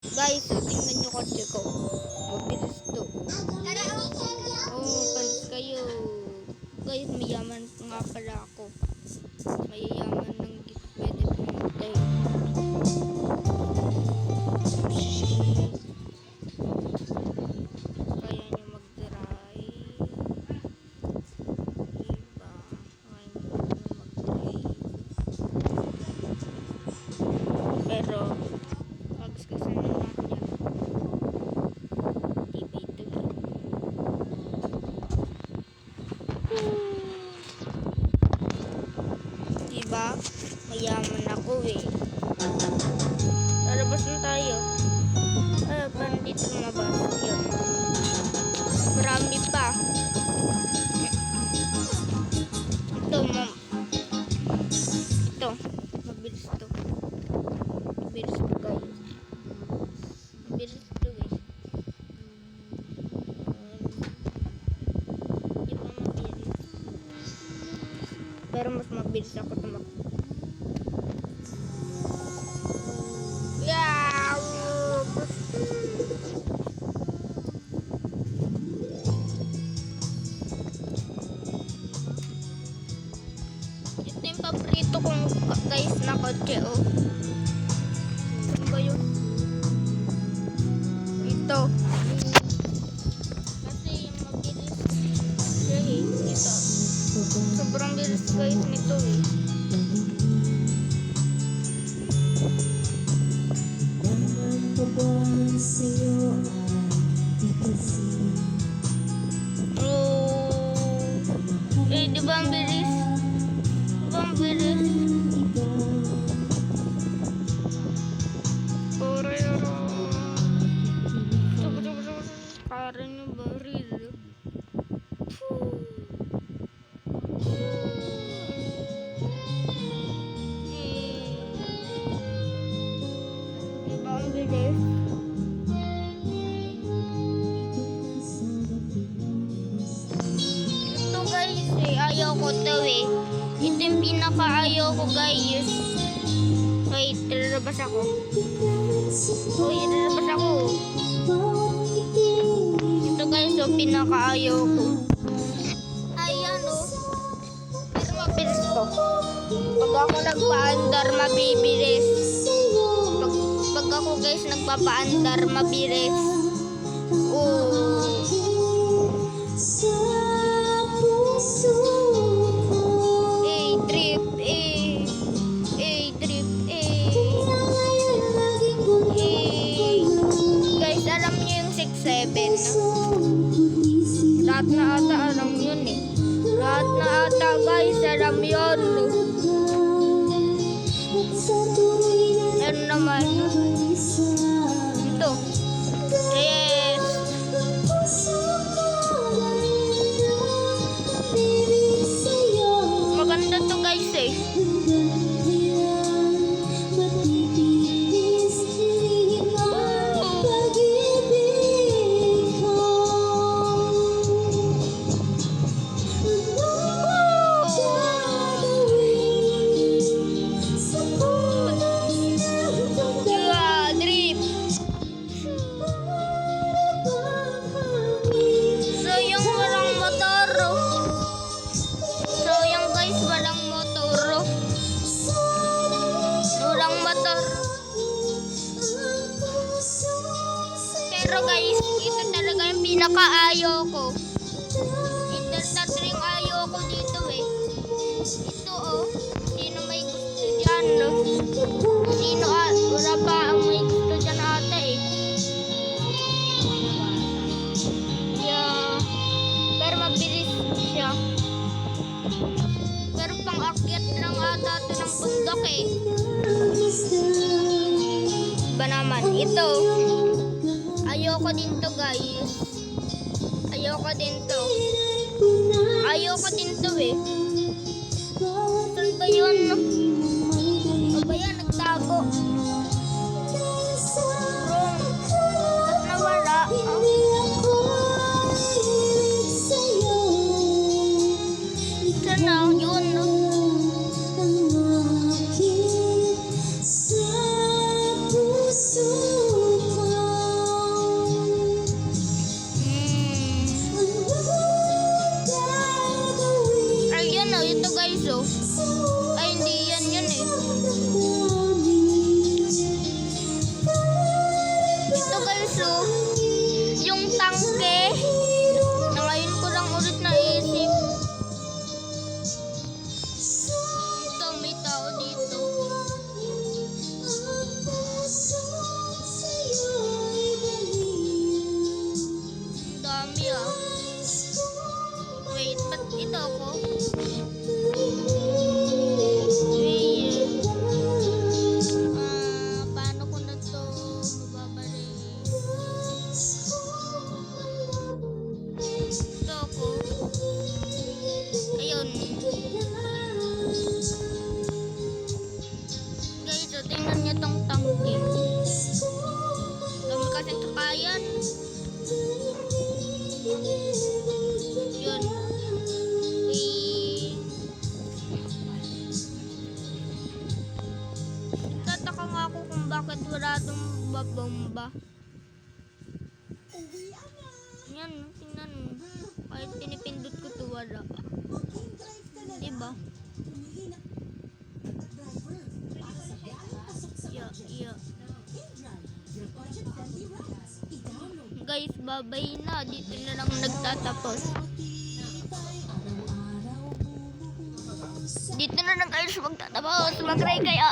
Guys, so tingnan nyo kotse ko. Mabilis to. Oh, palis kayo. Guys, mayaman nga pala ako. Mayayaman ng pwede pumatay. Kaya nyo mag-drive. Diba? Kaya nyo mag-drive. Pero, pagkaskasan nyo lang yan. TV to be. Diba? Mayaman ako eh. Lalabas na tayo. Parang dito lumabas. Yun. Marami pa. Ito, ma'am. Ito. Mabilis to. Mabilis to, guys. Mabilis to, guys. Di ba mabilis? Pero mas mabilis ako tumakbo. Ito yung paborito kong guys na kotse, oh. Ano ba yun? Ito. Kasi mabilis siya eh. Ito. Sobrang bilis guys nito eh. Di ba ang bilis? Di ba ang bilis? Parang yung baril. Di ba ang bilis? Ito guys eh, ayaw ko to eh. Ito yung pinaka-ayaw ko guys. Wait, lalabas ako. Uy, lalabas ako. Ito guys, so pinaka-ayaw ko. Ayan o. Pero mabilis to. Pag ako nagpa-andar, mabibilis. Pag ako guys nagpapa-andar, mabilis. Oh. Guys, alam niyo yung 6-7 lahat na ata alam yun eh. Lahat na ata guys alam yun. Ano naman ito? Yes. Maganda to guys eh. Pero guys, ito talaga yung pinaka-ayaw ko. Ito yung ayaw ko dito eh. Ito oh. Sino may gusto dyan? No? Sino wala pa ang may gusto dyan ata eh. Yeah. Pero mabilis siya. Pero pang-akyat lang ata ito ng bundok eh. Ba naman? Ito. Ayoko din to guys. Ayoko din to. Ayoko din to eh. Saan ba yun? O ba yan? Nagtago. Wrong. Ba't nawala? Saan na? Yun. oh. Yung tangke. Na ngayon ko lang ulit naisip. Ito, may tao dito. Ang dami ah. Wait, ba't ito ako? Wait. Paano ko na to mababalik? Ito ako. Ayun. Guys, so tingnan niyo tong tangke. Dami kasing sakayan. Yun. Wait. Tataka nga ako kung bakit wala tong babomba. Yan, tingnan mo. Kahit pinipindot ko to, wala. Diba? Yeah. Guys, babay na. Dito na lang nagtatapos. Dito na lang guys magtatapos. Mag-try kaya.